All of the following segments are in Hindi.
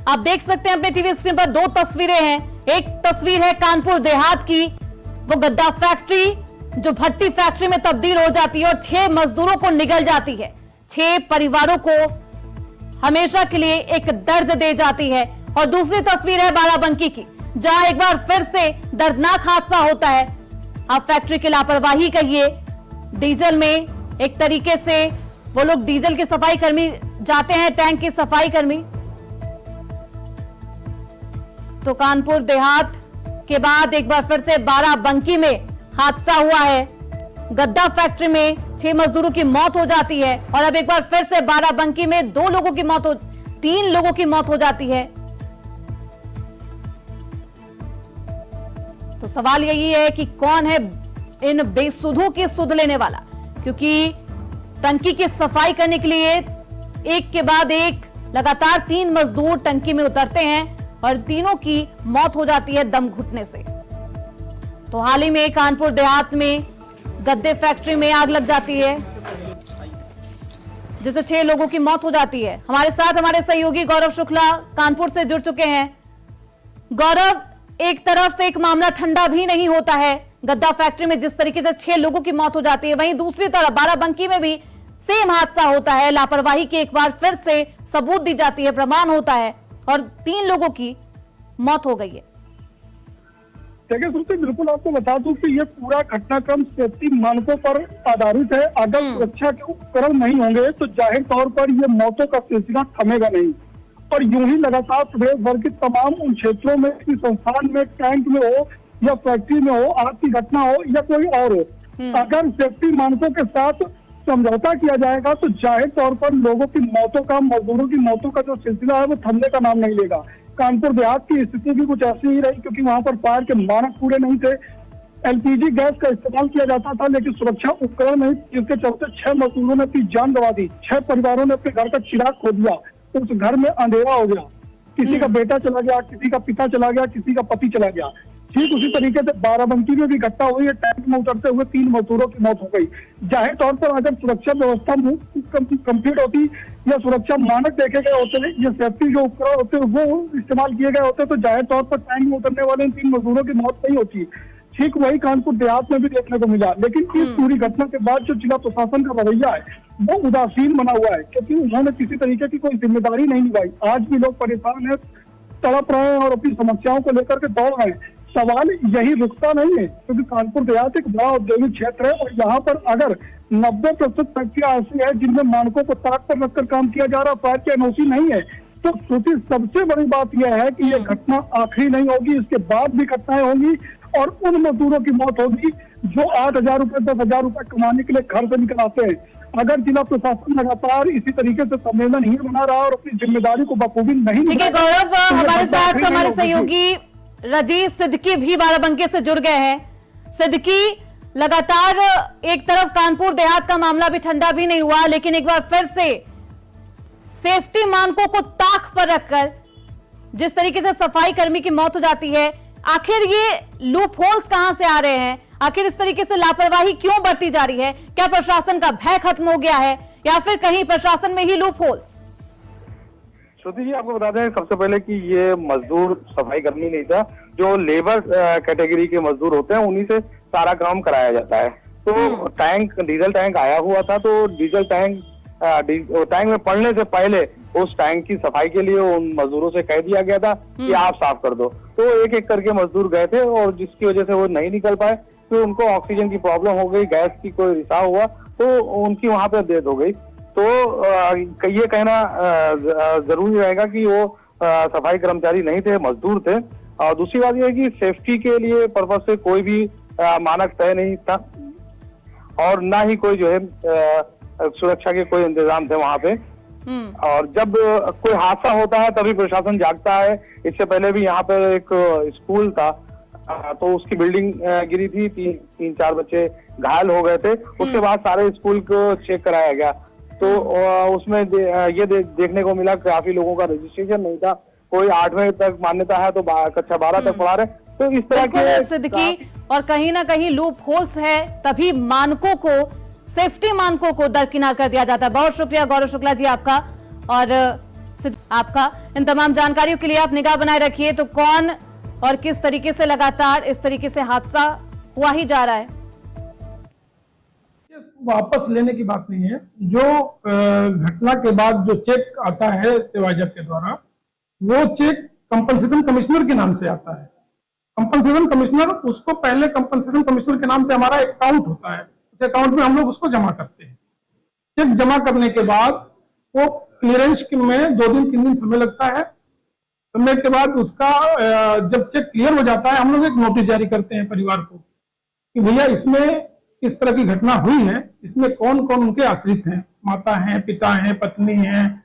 आप देख सकते हैं अपने टीवी स्क्रीन पर दो तस्वीरें हैं। एक तस्वीर है कानपुर देहात की, वो गद्दा फैक्ट्री जो भट्टी फैक्ट्री में तब्दील हो जाती है और 6 मजदूरों को निगल जाती है, 6 परिवारों को हमेशा के लिए एक दर्द दे जाती है। और दूसरी तस्वीर है बाराबंकी की, जहां एक बार फिर से दर्दनाक हादसा होता है। आप फैक्ट्री की लापरवाही कहिए, डीजल में एक तरीके से वो लोग डीजल के सफाई कर्मी जाते हैं, टैंक के सफाई कर्मी। तो कानपुर देहात के बाद एक बार फिर से बाराबंकी में हादसा हुआ है। गद्दा फैक्ट्री में 6 मजदूरों की मौत हो जाती है और अब एक बार फिर से बाराबंकी में 3 लोगों की मौत हो जाती है। तो सवाल यही है कि कौन है इन बेसुधों की सुध लेने वाला, क्योंकि टंकी की सफाई करने के लिए एक के बाद एक लगातार 3 मजदूर टंकी में उतरते हैं और तीनों की मौत हो जाती है दम घुटने से। तो हाल ही में कानपुर देहात में गद्दे फैक्ट्री में आग लग जाती है, जिससे 6 लोगों की मौत हो जाती है। हमारे साथ हमारे सहयोगी गौरव शुक्ला कानपुर से जुड़ चुके हैं। गौरव, एक तरफ एक मामला ठंडा भी नहीं होता है, गद्दा फैक्ट्री में जिस तरीके से 6 लोगों की मौत हो जाती है, वहीं दूसरी तरफ बाराबंकी में भी सेम हादसा होता है। लापरवाही की एक बार फिर से सबूत दी जाती है, प्रमाण होता है और 3 लोगों की मौत हो गई है। देखिए सुनते, बिल्कुल आपको बता दूं कि ये पूरा घटनाक्रम सेफ्टी मानकों पर आधारित है। अगर सुरक्षा के उपकरण नहीं होंगे तो जाहिर तौर पर ये मौतों का सिलसिला थमेगा नहीं। और यूं ही लगातार प्रदेश भर के तमाम उन क्षेत्रों में, संस्थान में, टैंक में हो या फैक्ट्री में हो, आग की घटना हो या कोई और हो, अगर सेफ्टी मानकों के साथ समझौता किया जाएगा तो जाहिर तौर पर लोगों की मौतों का, मजदूरों की मौतों का जो सिलसिला है वो थमने का नाम नहीं लेगा। कानपुर देहात की स्थिति भी कुछ ऐसी ही रही, क्योंकि वहां पर फायर के मानक पूरे नहीं थे। एलपीजी गैस का इस्तेमाल किया जाता था, लेकिन सुरक्षा उपकरण नहीं, जिसके चलते 6 मजदूरों ने अपनी जान गंवा दी, 6 परिवारों ने अपने घर का चिराग खो दिया, उस घर में अंधेरा हो गया, किसी का बेटा चला गया, किसी का पिता चला गया, किसी का पति चला गया। ठीक उसी तरीके से बाराबंकी में भी घटना हुई है, टैंक में उतरते हुए 3 मजदूरों की मौत हो गई। जाहिर तौर पर अगर सुरक्षा व्यवस्था कंप्लीट होती या सुरक्षा मानक देखे गए होते, ये सेफ्टी जो उपकरण होते वो इस्तेमाल किए गए होते, तो जाहिर तौर पर टैंक में उतरने वाले इन 3 मजदूरों की मौत नहीं होती। ठीक वही कानपुर देहात में भी देखने को मिला। लेकिन इस पूरी घटना के बाद जो जिला प्रशासन का रवैया है वो उदासीन बना हुआ है, क्योंकि उन्होंने किसी तरीके की कोई जिम्मेदारी नहीं निभाई। आज भी लोग परेशान है, तड़प रहे हैं और अपनी समस्याओं को लेकर के दौड़ रहे हैं। सवाल यही रुकता नहीं है, क्योंकि कानपुर देहात एक बड़ा औद्योगिक क्षेत्र है और यहाँ पर अगर 90% फैक्ट्रियां ऐसी है जिनमें मानकों को ताक पर रखकर काम किया जा रहा, फायर की एनओसी नहीं है, तो सबसे बड़ी बात यह है कि ये घटना आखिरी नहीं होगी, इसके बाद भी घटनाएं होंगी और उन मजदूरों की मौत होगी जो 8,000 रुपए 10,000 रुपए कमाने के लिए घर से निकल आते हैं। अगर जिला प्रशासन लगातार इसी तरीके से संवेदनहीन बना रहा और अपनी जिम्मेदारी को बखूबी नहीं, ठीक है गौरव, हमारे साथ हमारे सहयोगी रजीज सिद्दीकी भी बाराबंकी से जुड़ गए हैं। सिद्दीकी, लगातार एक तरफ कानपुर देहात का मामला भी ठंडा भी नहीं हुआ, लेकिन एक बार फिर से सेफ्टी मानकों को ताक पर रखकर जिस तरीके से सफाई कर्मी की मौत हो जाती है, आखिर ये लूप होल्स कहां से आ रहे हैं? आखिर इस तरीके से लापरवाही क्यों बढ़ती जा रही है? क्या प्रशासन का भय खत्म हो गया है या फिर कहीं प्रशासन में ही लूप होल्स? श्रुति जी, आपको बता दें सबसे पहले कि ये मजदूर सफाई कर्मी नहीं था, जो लेबर कैटेगरी के मजदूर होते हैं उन्हीं से सारा काम कराया जाता है। तो टैंक, डीजल टैंक आया हुआ था, तो डीजल टैंक में पड़ने से पहले उस टैंक की सफाई के लिए उन मजदूरों से कह दिया गया था कि आप साफ कर दो। तो एक एक करके मजदूर गए थे और जिसकी वजह से वो नहीं निकल पाए, तो उनको ऑक्सीजन की प्रॉब्लम हो गई, गैस की कोई रिसाव हुआ, तो उनकी वहां पे डेथ हो गई। तो ये कहना जरूरी रहेगा कि वो सफाई कर्मचारी नहीं थे, मजदूर थे। और दूसरी बात यह है कि सेफ्टी के लिए पर्पज से कोई भी मानक तय नहीं था और ना ही कोई जो है सुरक्षा के कोई इंतजाम थे वहां पे। और जब कोई हादसा होता है तभी प्रशासन जागता है। इससे पहले भी यहाँ पे एक स्कूल था, तो उसकी बिल्डिंग गिरी थी, 3-4 बच्चे घायल हो गए थे। उसके बाद सारे स्कूल को चेक कराया गया, तो उसमें ये देखने को मिला काफी लोगों का रजिस्ट्रेशन नहीं था। कोई 8वीं तक मान्यता है तो कक्षा 12 तक पढ़ा रहे। तो इस तरह के सिद्दीकी, और कहीं ना कहीं लूप होल्स है, तभी मानकों को, सेफ्टी मानकों को दरकिनार कर दिया जाता है। बहुत शुक्रिया गौरव शुक्ला जी आपका। और आपका इन तमाम जानकारियों के लिए आप निगाह बनाए रखिए। तो कौन और किस तरीके से लगातार इस तरीके से हादसा हुआ ही जा रहा है। वापस लेने की बात नहीं है। जो घटना के बाद जो चेक आता है सेवाजर के द्वारा, वो चेक कंपनसेशन कमिश्नर के नाम से आता है। कंपनसेशन कमिश्नर उसको पहले कंपनसेशन कमिश्नर के नाम से हमारा एक अकाउंट होता है, उस अकाउंट में हम लोग उसको जमा करते हैं। चेक जमा करने के बाद वो क्लियरेंस में 2 दिन 3 दिन समय लगता है। समय के बाद उसका जब चेक क्लियर हो जाता है, हम लोग एक नोटिस जारी करते हैं परिवार को कि भैया इसमें इस तरह की घटना हुई है, इसमें कौन कौन उनके आश्रित हैं, माता हैं, पिता हैं, पत्नी हैं,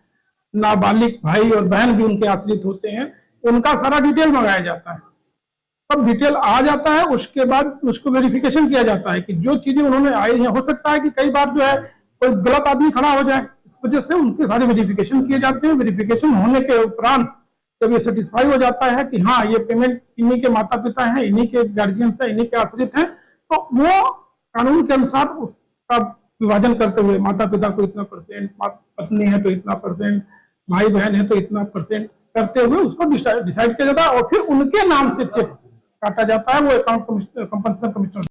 नाबालिग भाई और बहन भी उनके आश्रित होते हैं। उनका सारा डिटेल मंगाया जाता है। तब डिटेल आ जाता है, उसके बाद उसको वेरिफिकेशन किया जाता है कि जो चीजें उन्होंने आई हैं, हो सकता है कि कई बार जो है कोई गलत आदमी खड़ा हो जाए, इस वजह से उनके सारे वेरिफिकेशन किए जाते हैं। वेरिफिकेशन होने के उपरांत जब ये सेटिस्फाई हो जाता है कि हाँ ये पेमेंट इन्हीं के माता पिता हैं, इन्हीं के गार्जियंस हैं, इन्हीं के आश्रित हैं, तो वो कानून के अनुसार उसका विभाजन करते हुए माता पिता को इतना %, पत्नी है तो इतना %, भाई बहन है तो इतना % करते हुए उसको डिसाइड किया जाता है और फिर उनके नाम से चेक काटा जाता है। वो अकाउंट कंपनसेशन कमिश्नर